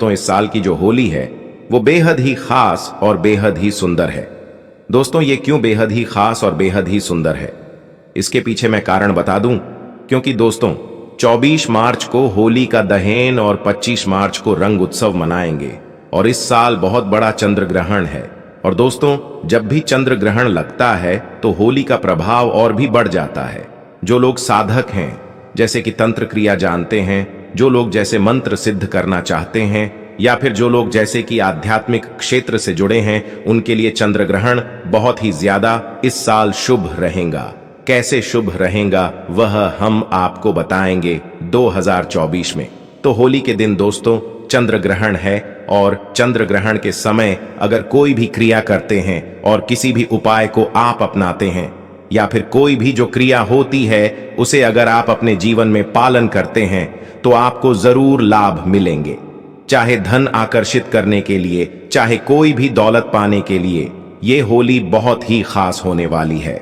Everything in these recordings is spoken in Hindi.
दोस्तों इस साल की जो होली है वो बेहद ही खास और बेहद ही सुंदर है। दोस्तों ये क्यों बेहद ही खास और बेहद ही सुंदर है, इसके पीछे मैं कारण बता दूं। क्योंकि दोस्तों 24 मार्च को होली का दहन और 25 मार्च को रंग उत्सव मनाएंगे और इस साल बहुत बड़ा चंद्र ग्रहण है। और दोस्तों जब भी चंद्र ग्रहण लगता है तो होली का प्रभाव और भी बढ़ जाता है। जो लोग साधक हैं, जैसे कि तंत्र क्रिया जानते हैं, जो लोग जैसे मंत्र सिद्ध करना चाहते हैं, या फिर जो लोग जैसे कि आध्यात्मिक क्षेत्र से जुड़े हैं, उनके लिए चंद्र ग्रहण बहुत ही ज्यादा इस साल शुभ रहेगा। कैसे शुभ रहेगा वह हम आपको बताएंगे 2024 में। तो होली के दिन दोस्तों चंद्र ग्रहण है और चंद्र ग्रहण के समय अगर कोई भी क्रिया करते हैं और किसी भी उपाय को आप अपनाते हैं, या फिर कोई भी जो क्रिया होती है उसे अगर आप अपने जीवन में पालन करते हैं तो आपको जरूर लाभ मिलेंगे। चाहे धन आकर्षित करने के लिए, चाहे कोई भी दौलत पाने के लिए, ये होली बहुत ही खास होने वाली है।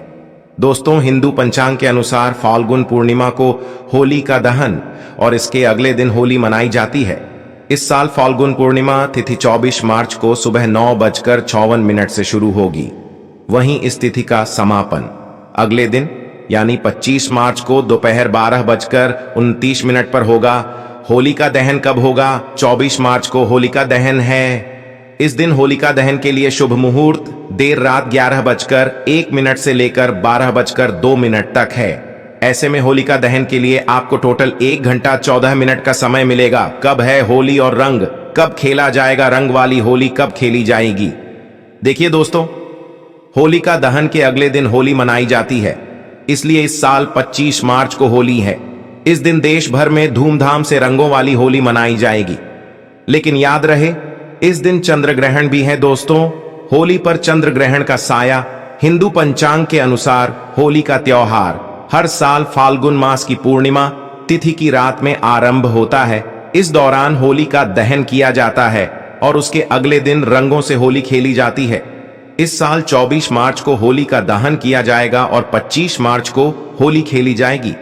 दोस्तों हिंदू पंचांग के अनुसार फाल्गुन पूर्णिमा को होली का दहन और इसके अगले दिन होली मनाई जाती है। इस साल फाल्गुन पूर्णिमा तिथि 24 मार्च को सुबह 9:54 से शुरू होगी। वहीं इस तिथि का समापन अगले दिन यानी 25 मार्च को दोपहर 12:29 पर होगा। होली का दहन कब होगा? 24 मार्च को होली का दहन है। इस दिन होलिका दहन के लिए शुभ मुहूर्त देर रात 11:01 से लेकर 12:02 तक है। ऐसे में होलिका दहन के लिए आपको टोटल 1 घंटा 14 मिनट का समय मिलेगा। कब है होली और रंग कब खेला जाएगा, रंग वाली होली कब खेली जाएगी? देखिए दोस्तों, होलिका दहन के अगले दिन होली मनाई जाती है, इसलिए इस साल 25 मार्च को होली है। इस दिन देश भर में धूमधाम से रंगों वाली होली मनाई जाएगी। लेकिन याद रहे इस दिन चंद्र ग्रहण भी है दोस्तों। होली पर चंद्र ग्रहण का साया हिंदू पंचांग के अनुसार होली का त्योहार हर साल फाल्गुन मास की पूर्णिमा तिथि की रात में आरंभ होता है। इस दौरान होली का दहन किया जाता है और उसके अगले दिन रंगों से होली खेली जाती है। इस साल 24 मार्च को होली का दहन किया जाएगा और 25 मार्च को होली खेली जाएगी।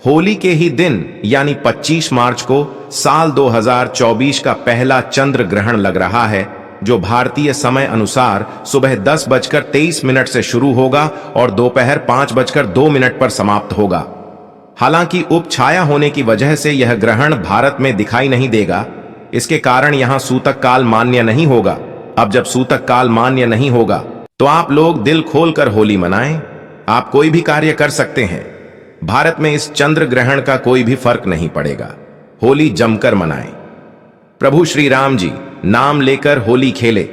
होली के ही दिन यानी 25 मार्च को साल 2024 का पहला चंद्र ग्रहण लग रहा है, जो भारतीय समय अनुसार सुबह 10:23 से शुरू होगा और दोपहर 5:02 पर समाप्त होगा। हालांकि उपछाया होने की वजह से यह ग्रहण भारत में दिखाई नहीं देगा। इसके कारण यहां सूतक काल मान्य नहीं होगा। अब जब सूतक काल मान्य नहीं होगा तो आप लोग दिल खोलकर होली मनाएं। आप कोई भी कार्य कर सकते हैं। भारत में इस चंद्र ग्रहण का कोई भी फर्क नहीं पड़ेगा। होली जमकर मनाएं। प्रभु श्री राम जी नाम लेकर होली खेले,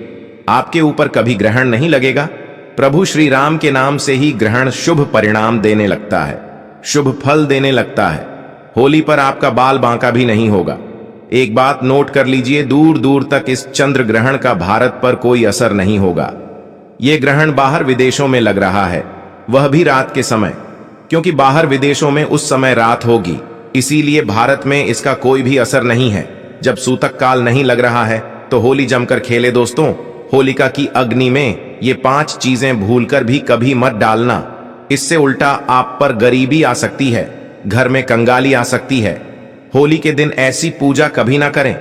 आपके ऊपर कभी ग्रहण नहीं लगेगा। प्रभु श्री राम के नाम से ही ग्रहण शुभ परिणाम देने लगता है, शुभ फल देने लगता है। होली पर आपका बाल बांका भी नहीं होगा। एक बात नोट कर लीजिए, दूर दूर तक इस चंद्र ग्रहण का भारत पर कोई असर नहीं होगा। यह ग्रहण बाहर विदेशों में लग रहा है, वह भी रात के समय, क्योंकि बाहर विदेशों में उस समय रात होगी, इसीलिए भारत में इसका कोई भी असर नहीं है। जब सूतक काल नहीं लग रहा है तो होली जमकर खेले दोस्तों। होलिका की अग्नि में ये 5 चीजें भूलकर भी कभी मत डालना। इससे उल्टा आप पर गरीबी आ सकती है, घर में कंगाली आ सकती है। होली के दिन ऐसी पूजा कभी ना करें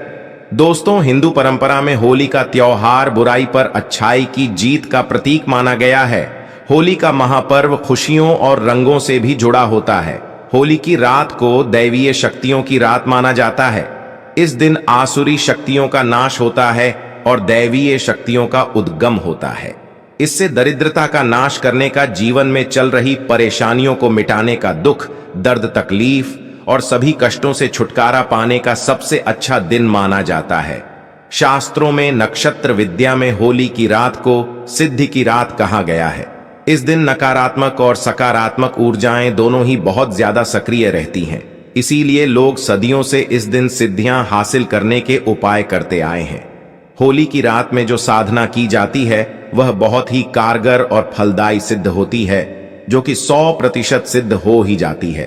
दोस्तों। हिंदू परंपरा में होली का त्योहार बुराई पर अच्छाई की जीत का प्रतीक माना गया है। होली का महापर्व खुशियों और रंगों से भी जुड़ा होता है। होली की रात को दैवीय शक्तियों की रात माना जाता है। इस दिन आसुरी शक्तियों का नाश होता है और दैवीय शक्तियों का उद्गम होता है। इससे दरिद्रता का नाश करने का, जीवन में चल रही परेशानियों को मिटाने का, दुख दर्द तकलीफ और सभी कष्टों से छुटकारा पाने का सबसे अच्छा दिन माना जाता है। शास्त्रों में नक्षत्र विद्या में होली की रात को सिद्धि की रात कहा गया है। इस दिन नकारात्मक और सकारात्मक ऊर्जाएं दोनों ही बहुत ज्यादा सक्रिय रहती हैं। इसीलिए लोग सदियों से इस दिन सिद्धियां हासिल करने के उपाय करते आए हैं। होली की रात में जो साधना की जाती है वह बहुत ही कारगर और फलदायी सिद्ध होती है, जो कि 100% सिद्ध हो ही जाती है।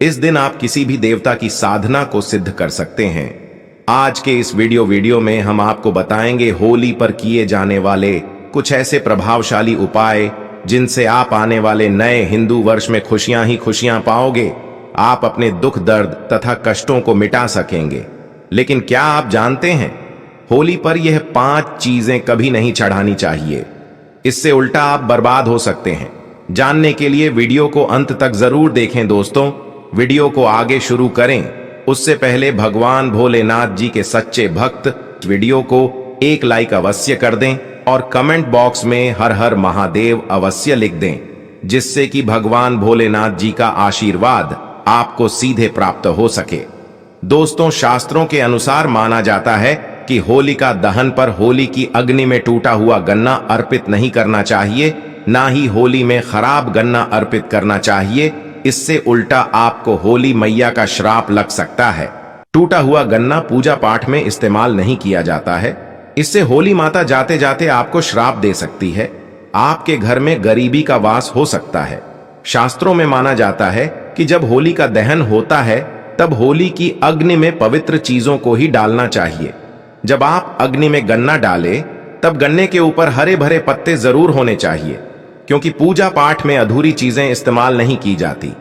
इस दिन आप किसी भी देवता की साधना को सिद्ध कर सकते हैं। आज के इस वीडियो में हम आपको बताएंगे होली पर किए जाने वाले कुछ ऐसे प्रभावशाली उपाय जिनसे आप आने वाले नए हिंदू वर्ष में खुशियां ही खुशियां पाओगे। आप अपने दुख दर्द तथा कष्टों को मिटा सकेंगे। लेकिन क्या आप जानते हैं, होली पर यह 5 चीजें कभी नहीं चढ़ानी चाहिए। इससे उल्टा आप बर्बाद हो सकते हैं। जानने के लिए वीडियो को अंत तक जरूर देखें दोस्तों। वीडियो को आगे शुरू करें उससे पहले भगवान भोलेनाथ जी के सच्चे भक्त वीडियो को एक लाइक अवश्य कर दें और कमेंट बॉक्स में हर हर महादेव अवश्य लिख दें, जिससे कि भगवान भोलेनाथ जी का आशीर्वाद आपको सीधे प्राप्त हो सके। दोस्तों, शास्त्रों के अनुसार माना जाता है कि होलिका दहन पर होली की अग्नि में टूटा हुआ गन्ना अर्पित नहीं करना चाहिए, ना ही होली में खराब गन्ना अर्पित करना चाहिए। इससे उल्टा आपको होली मैया का श्राप लग सकता है। टूटा हुआ गन्ना पूजा पाठ में इस्तेमाल नहीं किया जाता है। इससे होली माता जाते जाते आपको श्राप दे सकती है। आपके घर में गरीबी का वास हो सकता है। शास्त्रों में माना जाता है कि जब होली का दहन होता है तब होली की अग्नि में पवित्र चीजों को ही डालना चाहिए। जब आप अग्नि में गन्ना डालें तब गन्ने के ऊपर हरे भरे पत्ते जरूर होने चाहिए, क्योंकि पूजा पाठ में अधूरी चीजें इस्तेमाल नहीं की जाती।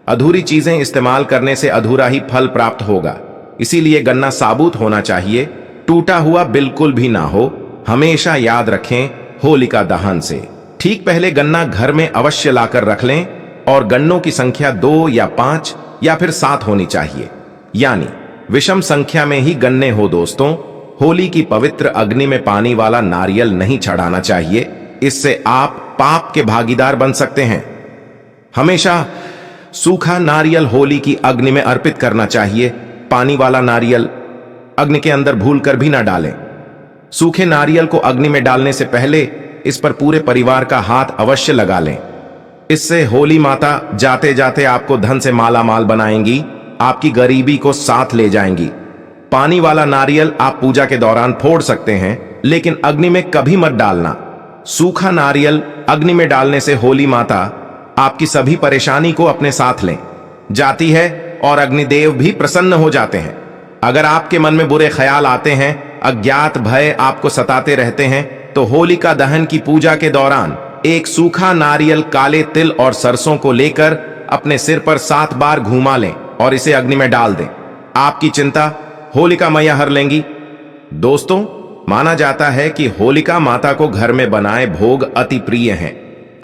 अधूरी चीजें इस्तेमाल करने से अधूरा ही फल प्राप्त होगा। इसीलिए गन्ना साबुत होना चाहिए, टूटा हुआ बिल्कुल भी ना हो। हमेशा याद रखें, होलिका दहन से ठीक पहले गन्ना घर में अवश्य लाकर रख लें और गन्नों की संख्या 2 या 5 या फिर 7 होनी चाहिए, यानी विषम संख्या में ही गन्ने हो। दोस्तों, होली की पवित्र अग्नि में पानी वाला नारियल नहीं चढ़ाना चाहिए। इससे आप पाप के भागीदार बन सकते हैं। हमेशा सूखा नारियल होली की अग्नि में अर्पित करना चाहिए। पानी वाला नारियल अग्नि के अंदर भूलकर भी ना डालें। सूखे नारियल को अग्नि में डालने से पहले इस पर पूरे परिवार का हाथ अवश्य लगा लें। इससे होली माता जाते जाते आपको धन से माला माल बनाएंगी, आपकी गरीबी को साथ ले जाएंगी। पानी वाला नारियल आप पूजा के दौरान फोड़ सकते हैं, लेकिन अग्नि में कभी मत डालना। सूखा नारियल अग्नि में डालने से होली माता आपकी सभी परेशानी को अपने साथ लें जाती है और अग्निदेव भी प्रसन्न हो जाते हैं। अगर आपके मन में बुरे ख्याल आते हैं, अज्ञात भय आपको सताते रहते हैं, तो होलिका दहन की पूजा के दौरान एक सूखा नारियल काले तिल और सरसों को लेकर अपने सिर पर 7 बार घुमा लें और इसे अग्नि में डाल दें। आपकी चिंता होलिका मैया हर लेंगी। दोस्तों, माना जाता है कि होलिका माता को घर में बनाए भोग अति प्रिय हैं।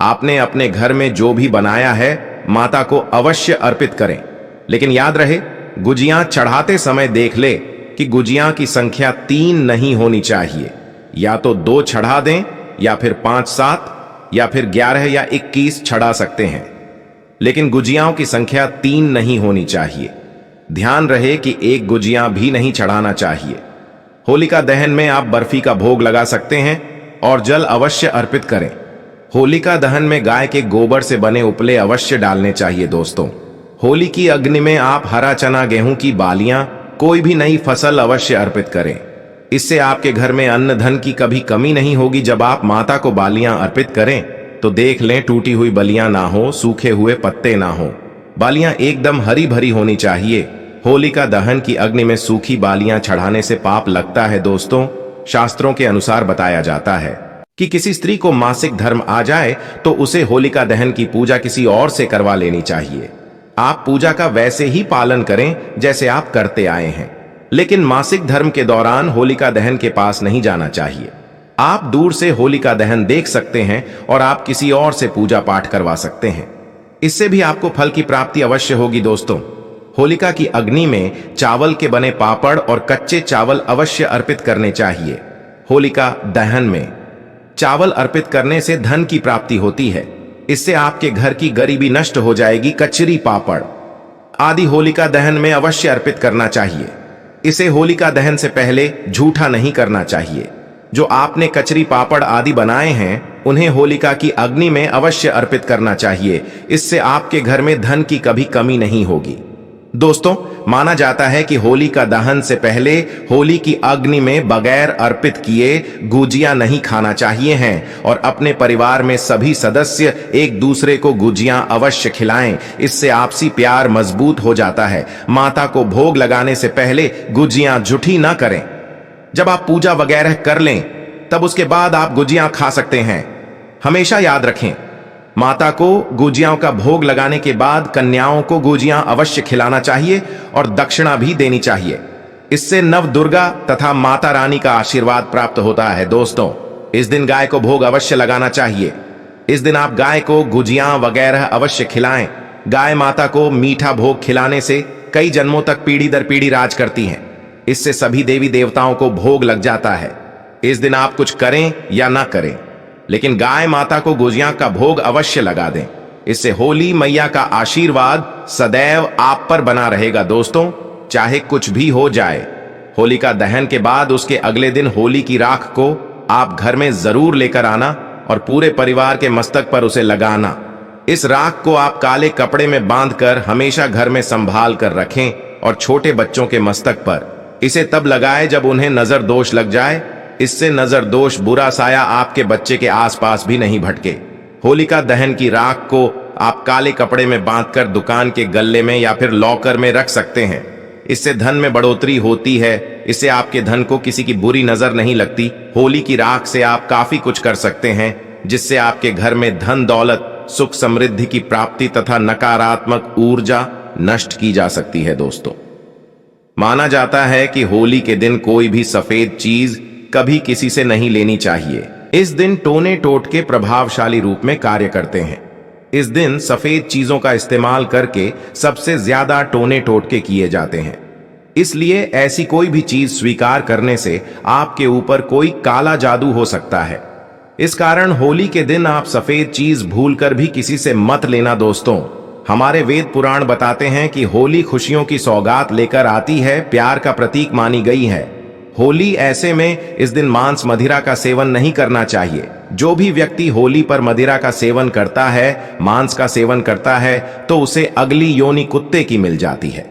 आपने अपने घर में जो भी बनाया है माता को अवश्य अर्पित करें, लेकिन याद रहे, गुजियां चढ़ाते समय देख ले कि गुजियां की संख्या 3 नहीं होनी चाहिए। या तो 2 चढ़ा दें या फिर 5, 7 या फिर 11 या 21 चढ़ा सकते हैं, लेकिन गुजियाओं की संख्या 3 नहीं होनी चाहिए। ध्यान रहे कि एक गुजिया भी नहीं चढ़ाना चाहिए। होलिका दहन में आप बर्फी का भोग लगा सकते हैं और जल अवश्य अर्पित करें। होलिका दहन में गाय के गोबर से बने उपले अवश्य डालने चाहिए। दोस्तों, होली की अग्नि में आप हरा चना, गेहूं की बालियां, कोई भी नई फसल अवश्य अर्पित करें। इससे आपके घर में अन्न धन की कभी कमी नहीं होगी। जब आप माता को बालियां अर्पित करें तो देख लें टूटी हुई बलियां ना हो, सूखे हुए पत्ते ना हो। बालियां एकदम हरी भरी होनी चाहिए। होलिका दहन की अग्नि में सूखी बालियां चढ़ाने से पाप लगता है। दोस्तों, शास्त्रों के अनुसार बताया जाता है कि किसी स्त्री को मासिक धर्म आ जाए तो उसे होलिका दहन की पूजा किसी और से करवा लेनी चाहिए। आप पूजा का वैसे ही पालन करें जैसे आप करते आए हैं, लेकिन मासिक धर्म के दौरान होलिका दहन के पास नहीं जाना चाहिए। आप दूर से होलिका दहन देख सकते हैं और आप किसी और से पूजा पाठ करवा सकते हैं। इससे भी आपको फल की प्राप्ति अवश्य होगी। दोस्तों, होलिका की अग्नि में चावल के बने पापड़ और कच्चे चावल अवश्य अर्पित करने चाहिए। होलिका दहन में चावल अर्पित करने से धन की प्राप्ति होती है। इससे आपके घर की गरीबी नष्ट हो जाएगी। कचरी, पापड़ आदि होलिका दहन में अवश्य अर्पित करना चाहिए। इसे होलिका दहन से पहले झूठा नहीं करना चाहिए। जो आपने कचरी, पापड़ आदि बनाए हैं उन्हें होलिका की अग्नि में अवश्य अर्पित करना चाहिए। इससे आपके घर में धन की कभी कमी नहीं होगी। दोस्तों, माना जाता है कि होलिका दहन से पहले होली की अग्नि में बगैर अर्पित किए गुजिया नहीं खाना चाहिए हैं और अपने परिवार में सभी सदस्य एक दूसरे को गुजिया अवश्य खिलाएं। इससे आपसी प्यार मजबूत हो जाता है। माता को भोग लगाने से पहले गुजिया झूठी ना करें। जब आप पूजा वगैरह कर लें तब उसके बाद आप गुजिया खा सकते हैं। हमेशा याद रखें, माता को गुजियाओं का भोग लगाने के बाद कन्याओं को गुजिया अवश्य खिलाना चाहिए और दक्षिणा भी देनी चाहिए। इससे नव दुर्गा तथा माता रानी का आशीर्वाद प्राप्त होता है। दोस्तों, इस दिन गाय को भोग अवश्य लगाना चाहिए। इस दिन आप गाय को गुजिया वगैरह अवश्य खिलाएं। गाय माता को मीठा भोग खिलाने से कई जन्मों तक पीढ़ी दर पीढ़ी राज करती हैं। इससे सभी देवी देवताओं को भोग लग जाता है। इस दिन आप कुछ करें या ना करें, लेकिन गाय माता को गुजिया का भोग अवश्य लगा दें। इससे होली मैया का आशीर्वाद सदैव आप पर बना रहेगा। दोस्तों, चाहे कुछ भी हो जाए, होलिका दहन के बाद उसके अगले दिन होली की राख को आप घर में जरूर लेकर आना और पूरे परिवार के मस्तक पर उसे लगाना। इस राख को आप काले कपड़े में बांधकर हमेशा घर में संभाल कर रखें और छोटे बच्चों के मस्तक पर इसे तब लगाएं जब उन्हें नजर दोष लग जाए। इससे नजर दोष बुरा साया आपके बच्चे के आसपास भी नहीं भटके। होलिका दहन की राख को आप काले कपड़े में बांधकर दुकान के गल्ले में या फिर लॉकर में रख सकते हैं। इससे धन में बढ़ोतरी होती है। इससे आपके धन को किसी की बुरी नजर नहीं लगती। होली की राख से आप काफी कुछ कर सकते हैं, जिससे आपके घर में धन दौलत सुख समृद्धि की प्राप्ति तथा नकारात्मक ऊर्जा नष्ट की जा सकती है। दोस्तों, माना जाता है कि होली के दिन कोई भी सफेद चीज कभी किसी से नहीं लेनी चाहिए। इस दिन टोने टोटके प्रभावशाली रूप में कार्य करते हैं। इस दिन सफेद चीजों का इस्तेमाल करके सबसे ज्यादा टोने टोटके किए जाते हैं। इसलिए ऐसी कोई भी चीज स्वीकार करने से आपके ऊपर कोई काला जादू हो सकता है। इस कारण होली के दिन आप सफेद चीज भूलकर भी किसी से मत लेना। दोस्तों, हमारे वेद पुराण बताते हैं कि होली खुशियों की सौगात लेकर आती है, प्यार का प्रतीक मानी गई है। होली ऐसे में इस दिन मांस मदिरा का सेवन नहीं करना चाहिए। जो भी व्यक्ति होली पर मदिरा का सेवन करता है, मांस का सेवन करता है, तो उसे अगली योनि कुत्ते की मिल जाती है।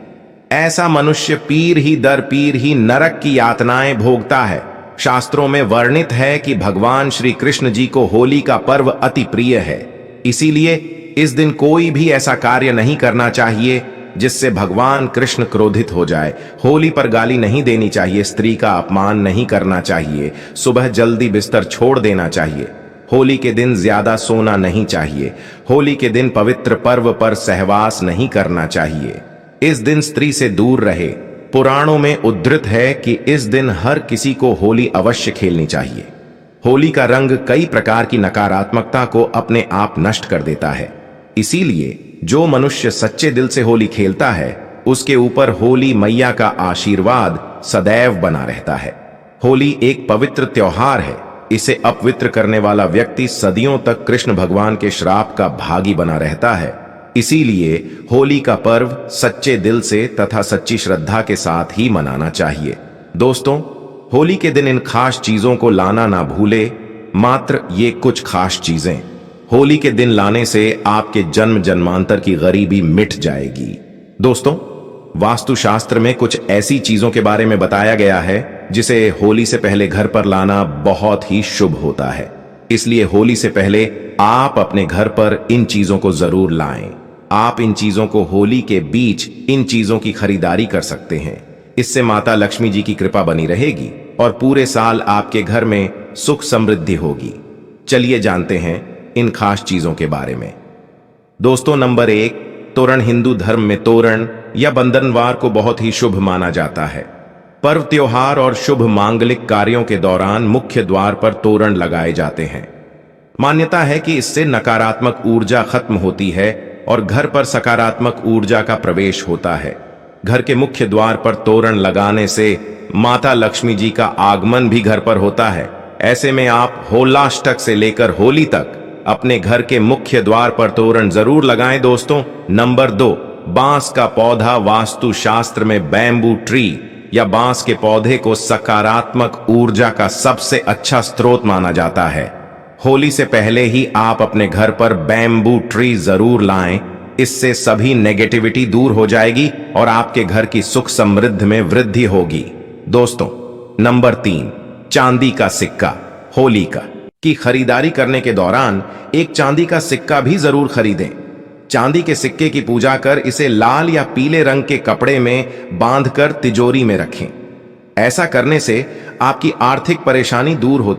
ऐसा मनुष्य पीर ही दर पीर ही नरक की यातनाएं भोगता है। शास्त्रों में वर्णित है कि भगवान श्री कृष्ण जी को होली का पर्व अति प्रिय है। इसीलिए इस दिन कोई भी ऐसा कार्य नहीं करना चाहिए जिससे भगवान कृष्ण क्रोधित हो जाए। होली पर गाली नहीं देनी चाहिए, स्त्री का अपमान नहीं करना चाहिए, सुबह जल्दी बिस्तर छोड़ देना चाहिए। होली के दिन ज्यादा सोना नहीं चाहिए। होली के दिन पवित्र पर्व पर सहवास नहीं करना चाहिए। इस दिन स्त्री से दूर रहे। पुराणों में उद्धृत है कि इस दिन हर किसी को होली अवश्य खेलनी चाहिए। होली का रंग कई प्रकार की नकारात्मकता को अपने आप नष्ट कर देता है। इसीलिए जो मनुष्य सच्चे दिल से होली खेलता है, उसके ऊपर होली मैया का आशीर्वाद सदैव बना रहता है। होली एक पवित्र त्योहार है। इसे अपवित्र करने वाला व्यक्ति सदियों तक कृष्ण भगवान के श्राप का भागी बना रहता है। इसीलिए होली का पर्व सच्चे दिल से तथा सच्ची श्रद्धा के साथ ही मनाना चाहिए। दोस्तों, होली के दिन इन खास चीजों को लाना ना भूले। मात्र ये कुछ खास चीजें होली के दिन लाने से आपके जन्म जन्मांतर की गरीबी मिट जाएगी। दोस्तों, वास्तुशास्त्र में कुछ ऐसी चीजों के बारे में बताया गया है जिसे होली से पहले घर पर लाना बहुत ही शुभ होता है। इसलिए होली से पहले आप अपने घर पर इन चीजों को जरूर लाएं। आप इन चीजों को होली के बीच इन चीजों की खरीदारी कर सकते हैं। इससे माता लक्ष्मी जी की कृपा बनी रहेगी और पूरे साल आपके घर में सुख समृद्धि होगी। चलिए जानते हैं इन खास चीजों के बारे में। दोस्तों, नंबर 1, तोरण। हिंदू धर्म में तोरण या बंधनवार को बहुत ही शुभ माना जाता है। पर्व, त्योहार और शुभ मांगलिक कार्यों के दौरान मुख्य द्वार पर तोरण लगाए जाते हैं। मान्यता है कि इससे नकारात्मक ऊर्जा खत्म होती है और घर पर सकारात्मक ऊर्जा का प्रवेश होता है। घर के मुख्य द्वार पर तोरण लगाने से माता लक्ष्मी जी का आगमन भी घर पर होता है। ऐसे में आप होलाष्टक से लेकर होली तक अपने घर के मुख्य द्वार पर तोरण जरूर लगाएं। दोस्तों, नंबर 2, बांस का पौधा। वास्तु शास्त्र में बैम्बू ट्री या बांस के पौधे को सकारात्मक ऊर्जा का सबसे अच्छा स्रोत माना जाता है। होली से पहले ही आप अपने घर पर बैम्बू ट्री जरूर लाएं। इससे सभी नेगेटिविटी दूर हो जाएगी और आपके घर की सुख समृद्धि में वृद्धि होगी। दोस्तों, नंबर 3, चांदी का सिक्का। होली की खरीदारी करने के दौरान एक चांदी का सिक्का भी जरूर खरीदें। चांदी के सिक्के की पूजा कर इसे लाल या पीले रंग के कपड़े में बांधकर तिजोरी में रखें। ऐसा करने से आपकी आर्थिक परेशानी दूर होती